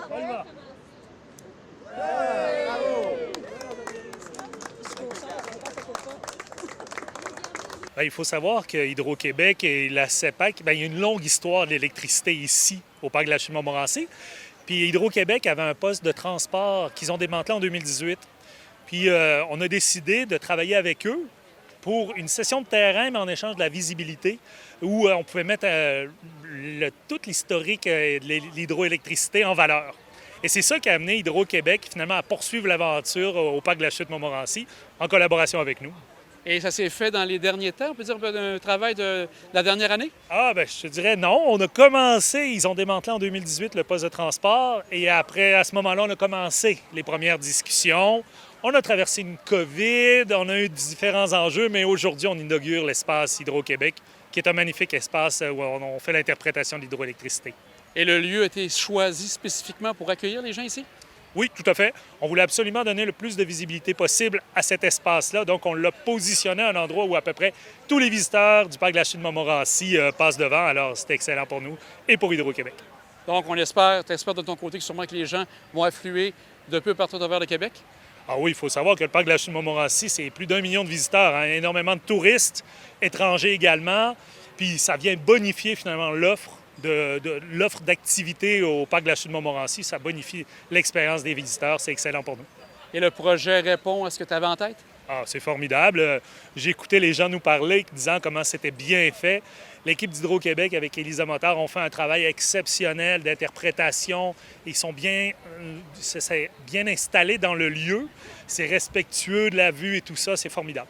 On y va. Ben, il faut savoir que Hydro-Québec et la CEPAC, ben, il y a une longue histoire de l'électricité ici, au parc de la Chute Montmorency. Puis Hydro-Québec avait un poste de transport qu'ils ont démantelé en 2018. Puis on a décidé de travailler avec eux pour une cession de terrain, mais en échange de la visibilité, où on pouvait mettre tout l'historique de l'hydroélectricité en valeur. Et c'est ça qui a amené Hydro-Québec finalement à poursuivre l'aventure au parc de la Chute Montmorency en collaboration avec nous. Et ça s'est fait dans les derniers temps, on peut dire un travail de la dernière année? Ah, ben je te dirais non. On a commencé, ils ont démantelé en 2018 le poste de transport, et après, à ce moment-là, on a commencé les premières discussions. On a traversé une COVID, on a eu différents enjeux, mais aujourd'hui, on inaugure l'espace Hydro-Québec, qui est un magnifique espace où on fait l'interprétation de l'hydroélectricité. Et le lieu a été choisi spécifiquement pour accueillir les gens ici? Oui, tout à fait. On voulait absolument donner le plus de visibilité possible à cet espace-là. Donc, on l'a positionné à un endroit où à peu près tous les visiteurs du parc de la Chute Montmorency passent devant. Alors, c'était excellent pour nous et pour Hydro-Québec. Donc, on espère, tu espères de ton côté que sûrement que les gens vont affluer de peu partout à travers le Québec? Ah oui, il faut savoir que le parc de la Chute Montmorency, c'est plus d'1 million de visiteurs, hein, énormément de touristes, étrangers également. Puis ça vient bonifier finalement l'offre d'activités au parc de la Chute Montmorency. Ça bonifie l'expérience des visiteurs. C'est excellent pour nous. Et le projet répond à ce que tu avais en tête? Ah, c'est formidable. J'ai écouté les gens nous parler, disant comment c'était bien fait. L'équipe d'Hydro-Québec avec Elisa Motard ont fait un travail exceptionnel d'interprétation. Ils sont bien installés dans le lieu. C'est respectueux de la vue et tout ça. C'est formidable.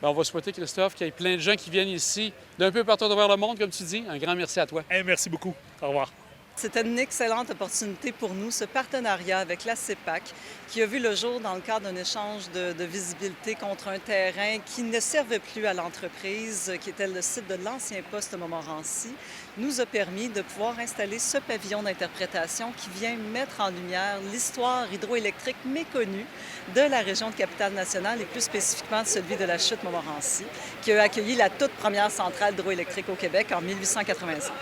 Bien, on va souhaiter, Christophe, qu'il y ait plein de gens qui viennent ici d'un peu partout à travers le monde, comme tu dis. Un grand merci à toi. Merci beaucoup. Au revoir. C'était une excellente opportunité pour nous, ce partenariat avec la CEPAC, qui a vu le jour dans le cadre d'un échange de visibilité contre un terrain qui ne servait plus à l'entreprise, qui était le site de l'ancien poste Montmorency, nous a permis de pouvoir installer ce pavillon d'interprétation qui vient mettre en lumière l'histoire hydroélectrique méconnue de la région de Capitale-Nationale et plus spécifiquement celui de la Chute Montmorency, qui a accueilli la toute première centrale hydroélectrique au Québec en 1885.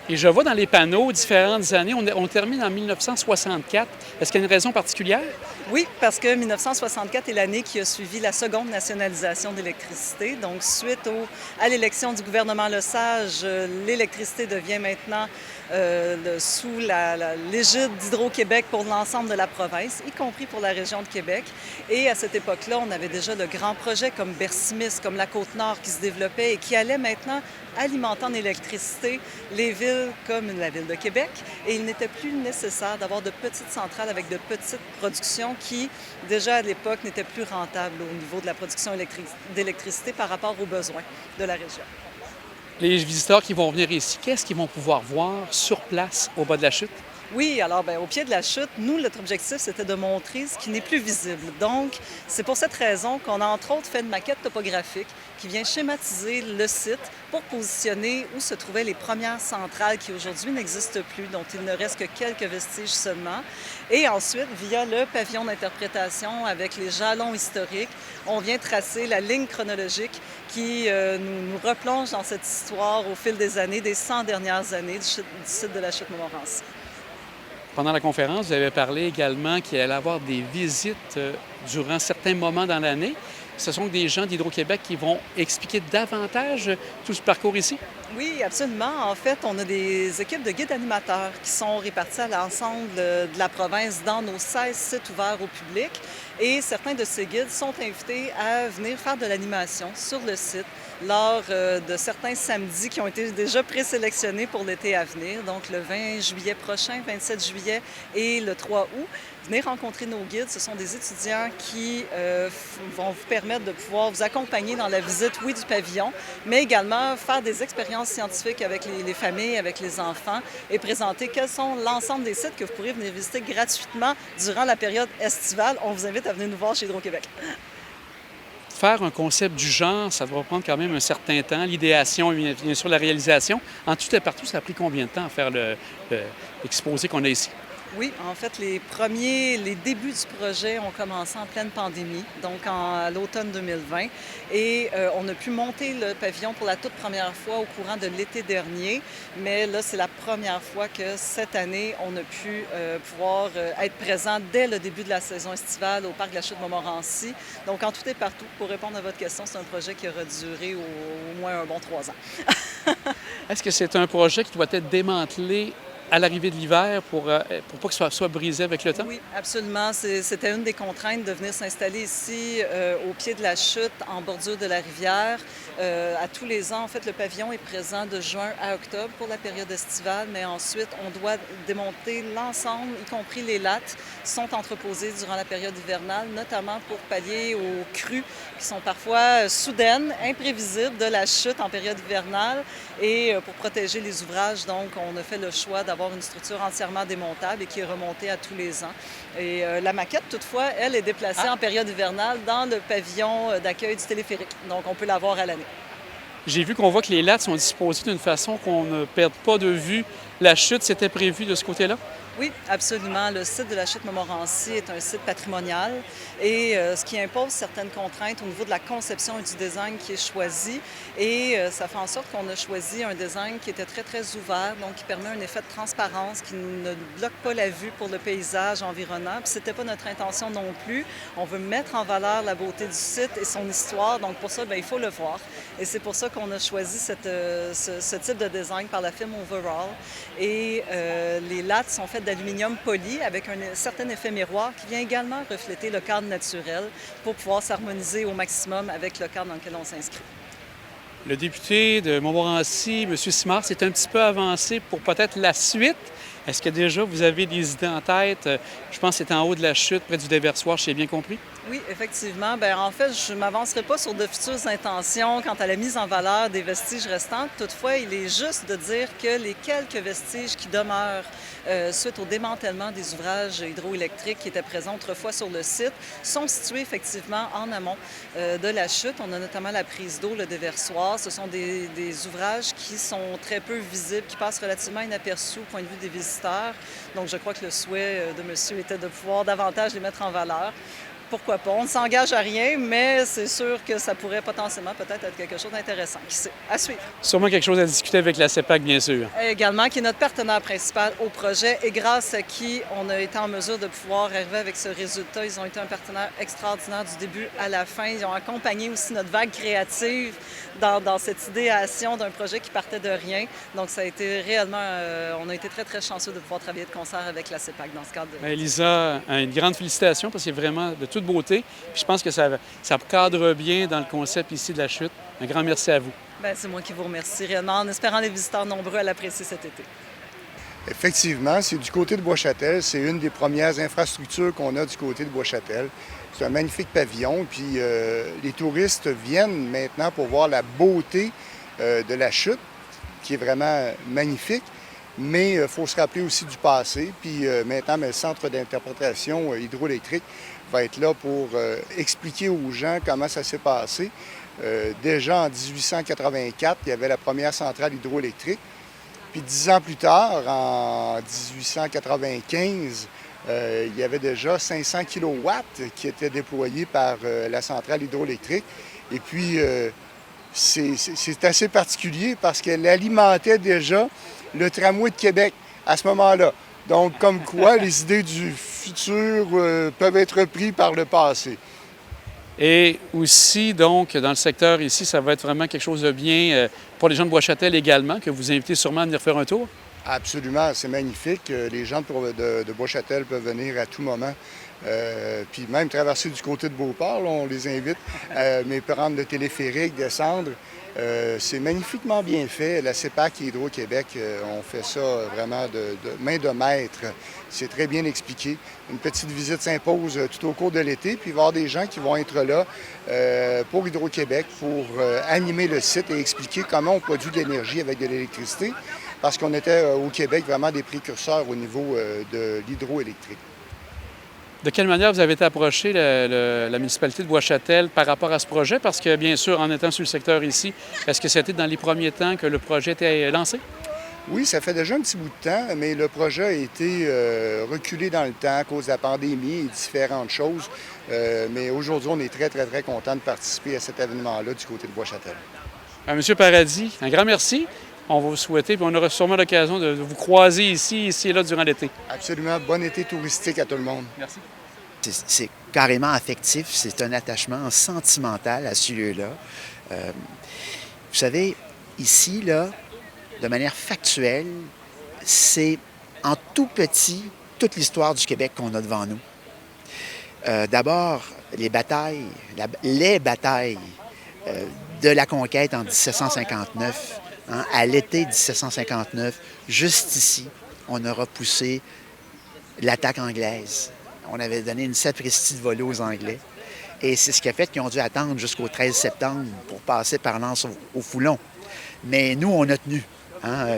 Et je vois dans les panneaux différentes années. On termine en 1964. Est-ce qu'il y a une raison particulière? Oui, parce que 1964 est l'année qui a suivi la seconde nationalisation d'électricité. Donc, suite à l'élection du gouvernement Lesage, l'électricité devient maintenant sous l'égide d'Hydro-Québec pour l'ensemble de la province, y compris pour la région de Québec. Et à cette époque-là, on avait déjà de grands projets comme Bercimis, comme la Côte-Nord qui se développaient et qui allaient maintenant alimenter en électricité les villes comme la ville de Québec. Et il n'était plus nécessaire d'avoir de petites centrales avec de petites productions qui, déjà à l'époque, n'étaient plus rentables au niveau de la production d'électricité par rapport aux besoins de la région. Les visiteurs qui vont venir ici, qu'est-ce qu'ils vont pouvoir voir sur place au bas de la chute? Oui, alors au pied de la chute, nous, notre objectif, c'était de montrer ce qui n'est plus visible. Donc, c'est pour cette raison qu'on a entre autres fait une maquette topographique qui vient schématiser le site pour positionner où se trouvaient les premières centrales qui aujourd'hui n'existent plus, dont il ne reste que quelques vestiges seulement. Et ensuite, via le pavillon d'interprétation avec les jalons historiques, on vient tracer la ligne chronologique qui nous replonge dans cette histoire au fil des années, des 100 dernières années du site de la Chute Montmorency. Pendant la conférence, vous avez parlé également qu'il allait y avoir des visites durant certains moments dans l'année. Ce sont des gens d'Hydro-Québec qui vont expliquer davantage tout ce parcours ici? Oui, absolument. En fait, on a des équipes de guides animateurs qui sont répartis à l'ensemble de la province dans nos 16 sites ouverts au public. Et certains de ces guides sont invités à venir faire de l'animation sur le site lors de certains samedis qui ont été déjà présélectionnés pour l'été à venir, donc le 20 juillet prochain, 27 juillet et le 3 août. Venez rencontrer nos guides. Ce sont des étudiants qui vont vous permettre de pouvoir vous accompagner dans la visite, oui, du pavillon, mais également faire des expériences scientifiques avec les familles, avec les enfants et présenter quels sont l'ensemble des sites que vous pourrez venir visiter gratuitement durant la période estivale. On vous invite à venir nous voir chez Hydro-Québec. Faire un concept du genre, ça va prendre quand même un certain temps. L'idéation et bien sûr la réalisation. En tout et partout, ça a pris combien de temps à faire l'exposé qu'on a ici? Oui, en fait, les débuts du projet ont commencé en pleine pandémie, donc à l'automne 2020. Et on a pu monter le pavillon pour la toute première fois au courant de l'été dernier. Mais là, c'est la première fois que cette année, on a pu pouvoir être présent dès le début de la saison estivale au Parc de la Chute-Montmorency. Donc, en tout et partout, pour répondre à votre question, c'est un projet qui aura duré au moins un bon 3 ans. Est-ce que c'est un projet qui doit être démantelé à l'arrivée de l'hiver pour pas que ça soit brisé avec le temps? Oui, absolument. C'était une des contraintes de venir s'installer ici au pied de la chute, en bordure de la rivière. À tous les ans, en fait, le pavillon est présent de juin à octobre pour la période estivale, mais ensuite, on doit démonter l'ensemble, y compris les lattes, qui sont entreposées durant la période hivernale, notamment pour pallier aux crues qui sont parfois soudaines, imprévisibles de la chute en période hivernale. Et pour protéger les ouvrages, donc, on a fait le choix d'avoir une structure entièrement démontable et qui est remontée à tous les ans. Et la maquette, toutefois, elle est déplacée en période hivernale dans le pavillon d'accueil du téléphérique. Donc, on peut la voir à l'année. J'ai vu qu'on voit que les lattes sont disposées d'une façon qu'on ne perde pas de vue la chute. C'était prévu de ce côté-là? Oui, absolument. Le site de la Chute-Montmorency est un site patrimonial et ce qui impose certaines contraintes au niveau de la conception et du design qui est choisi. Et ça fait en sorte qu'on a choisi un design qui était très, très ouvert, donc qui permet un effet de transparence, qui ne bloque pas la vue pour le paysage environnant. Puis c'était pas notre intention non plus. On veut mettre en valeur la beauté du site et son histoire, donc pour ça, bien, il faut le voir. Et c'est pour ça qu'on a choisi ce type de design par la firme Overall. Et les lattes sont faites d'aluminium poli avec un certain effet miroir qui vient également refléter le cadre naturel pour pouvoir s'harmoniser au maximum avec le cadre dans lequel on s'inscrit. Le député de Montmorency, M. Simard, s'est un petit peu avancé pour peut-être la suite. Est-ce que déjà vous avez des idées en tête? Je pense que c'est en haut de la chute, près du déversoir, si j'ai bien compris. Oui, effectivement. Bien, en fait, je ne m'avancerai pas sur de futures intentions quant à la mise en valeur des vestiges restants. Toutefois, il est juste de dire que les quelques vestiges qui demeurent suite au démantèlement des ouvrages hydroélectriques qui étaient présents autrefois sur le site sont situés effectivement en amont de la chute. On a notamment la prise d'eau, le déversoir. Ce sont des ouvrages qui sont très peu visibles, qui passent relativement inaperçus au point de vue des visiteurs. Donc, je crois que le souhait de monsieur était de pouvoir davantage les mettre en valeur. Pourquoi pas? On ne s'engage à rien, mais c'est sûr que ça pourrait potentiellement peut-être être quelque chose d'intéressant. Qui sait? À suivre. Sûrement quelque chose à discuter avec la CEPAC, bien sûr. Également, qui est notre partenaire principal au projet et grâce à qui on a été en mesure de pouvoir arriver avec ce résultat. Ils ont été un partenaire extraordinaire du début à la fin. Ils ont accompagné aussi notre vague créative dans cette idéation d'un projet qui partait de rien. Donc, ça a été réellement... on a été très, très chanceux de pouvoir travailler de concert avec la CEPAC dans ce cadre. Elisa, une grande félicitation parce que c'est vraiment de toute beauté. Puis je pense que ça cadre bien dans le concept ici de la chute. Un grand merci à vous. Bien, c'est moi qui vous remercie réellement, en espérant les visiteurs nombreux à l'apprécier cet été. Effectivement, c'est du côté de Bois-Châtel. C'est une des premières infrastructures qu'on a du côté de Bois-Châtel. C'est un magnifique pavillon. Puis les touristes viennent maintenant pour voir la beauté de la chute, qui est vraiment magnifique. Mais il faut se rappeler aussi du passé. Puis maintenant, le Centre d'interprétation hydroélectrique va être là pour expliquer aux gens comment ça s'est passé. Déjà en 1884, il y avait la première centrale hydroélectrique. Puis 10 ans plus tard, en 1895, il y avait déjà 500 kilowatts qui étaient déployés par la centrale hydroélectrique. Et puis, c'est assez particulier parce qu'elle alimentait déjà le tramway de Québec à ce moment-là. Donc, comme quoi, les idées du futur peuvent être reprises par le passé. Et aussi, donc, dans le secteur ici, ça va être vraiment quelque chose de bien pour les gens de Bois-Châtel également, que vous invitez sûrement à venir faire un tour. Absolument, c'est magnifique. Les gens de Bois-Châtel peuvent venir à tout moment. Puis même traverser du côté de Beauport, là, on les invite, mais prendre le téléphérique, descendre. C'est magnifiquement bien fait. La CEPAC et Hydro-Québec ont fait ça vraiment de main de maître. C'est très bien expliqué. Une petite visite s'impose tout au cours de l'été, puis il va y avoir des gens qui vont être là pour Hydro-Québec pour animer le site et expliquer comment on produit de l'énergie avec de l'électricité, parce qu'on était au Québec vraiment des précurseurs au niveau de l'hydroélectrique. De quelle manière vous avez été approché la municipalité de Bois-Châtel par rapport à ce projet? Parce que, bien sûr, en étant sur le secteur ici, est-ce que c'était dans les premiers temps que le projet était lancé? Oui, ça fait déjà un petit bout de temps, mais le projet a été reculé dans le temps à cause de la pandémie et différentes choses. Mais aujourd'hui, on est très, très, très content de participer à cet événement-là du côté de Bois-Châtel. Monsieur Paradis, un grand merci. On va vous souhaiter, puis on aura sûrement l'occasion de vous croiser ici et là durant l'été. Absolument. Bon été touristique à tout le monde. Merci. C'est carrément affectif, c'est un attachement sentimental à ce lieu-là. Vous savez, ici, là, de manière factuelle, c'est en tout petit toute l'histoire du Québec qu'on a devant nous. D'abord, les batailles de la conquête en 1759, à l'été 1759, juste ici, on a repoussé l'attaque anglaise. On avait donné une sapristi de volée aux Anglais. Et c'est ce qui a fait qu'ils ont dû attendre jusqu'au 13 septembre pour passer par l'Anse au Foulon. Mais nous, on a tenu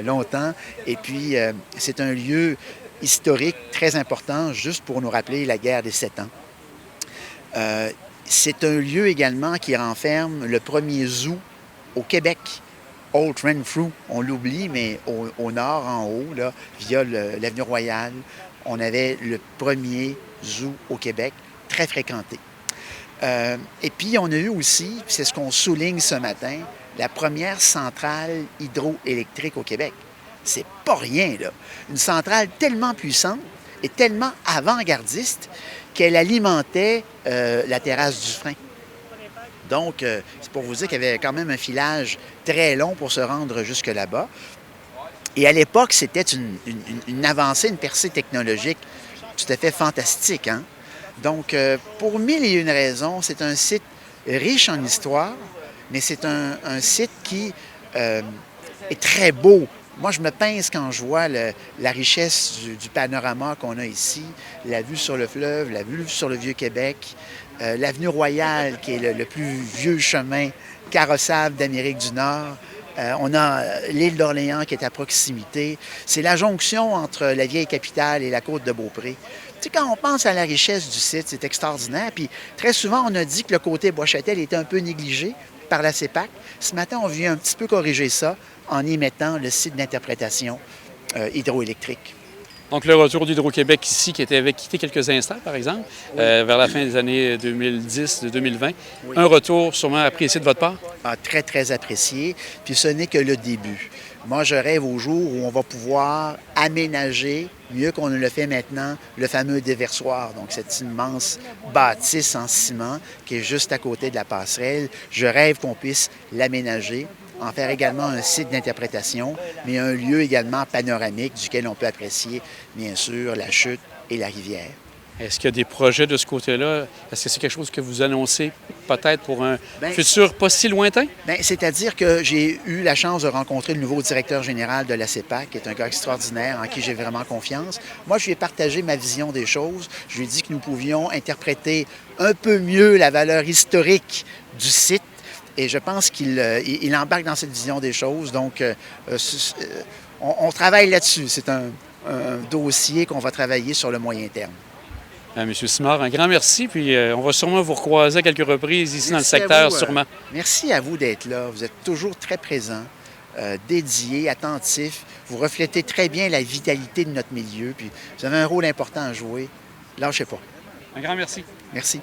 longtemps. Et puis, c'est un lieu historique très important, juste pour nous rappeler la guerre des 7 ans. C'est un lieu également qui renferme le premier zoo au Québec. Old Renfrew, on l'oublie, mais au nord, en haut, là, via l'avenue Royale, on avait le premier zoo au Québec, très fréquenté. Et puis, on a eu aussi, c'est ce qu'on souligne ce matin, la première centrale hydroélectrique au Québec. C'est pas rien, là. Une centrale tellement puissante et tellement avant-gardiste qu'elle alimentait la terrasse du frein. Donc, c'est pour vous dire qu'il y avait quand même un filage très long pour se rendre jusque là-bas. Et à l'époque, c'était une avancée, une percée technologique tout à fait fantastique, hein? Donc, pour mille et une raisons, c'est un site riche en histoire, mais c'est un site qui est très beau. Moi, je me pince quand je vois la richesse du panorama qu'on a ici, la vue sur le fleuve, la vue sur le Vieux-Québec, l'avenue Royale, qui est le plus vieux chemin carrossable d'Amérique du Nord. On a l'île d'Orléans qui est à proximité. C'est la jonction entre la vieille capitale et la côte de Beaupré. Tu sais, quand on pense à la richesse du site, c'est extraordinaire. Puis très souvent, on a dit que le côté Bois-Châtel était un peu négligé par la CEPAC. Ce matin, on vient un petit peu corriger ça en y mettant le site d'interprétation hydroélectrique. Donc, le retour d'Hydro-Québec ici, qui avait quitté quelques instants, par exemple, vers la fin des années 2010-2020. Oui. Un retour sûrement apprécié de votre part? Très, très apprécié. Puis ce n'est que le début. Moi, je rêve au jour où on va pouvoir aménager, mieux qu'on ne le fait maintenant, le fameux déversoir. Donc, cette immense bâtisse en ciment qui est juste à côté de la passerelle. Je rêve qu'on puisse l'aménager, en faire également un site d'interprétation, mais un lieu également panoramique duquel on peut apprécier, bien sûr, la chute et la rivière. Est-ce qu'il y a des projets de ce côté-là? Est-ce que c'est quelque chose que vous annoncez peut-être pour un futur pas si lointain? C'est-à-dire que j'ai eu la chance de rencontrer le nouveau directeur général de la CEPAC, qui est un gars extraordinaire, en qui j'ai vraiment confiance. Moi, je lui ai partagé ma vision des choses. Je lui ai dit que nous pouvions interpréter un peu mieux la valeur historique du site. Et je pense qu'il embarque dans cette vision des choses. Donc, on travaille là-dessus. C'est un dossier qu'on va travailler sur le moyen terme. Monsieur Simard, un grand merci. Puis on va sûrement vous recroiser à quelques reprises ici dans le secteur, sûrement. Merci à vous d'être là. Vous êtes toujours très présent, dédié, attentif. Vous reflétez très bien la vitalité de notre milieu. Puis vous avez un rôle important à jouer. Lâchez pas. Un grand merci. Merci.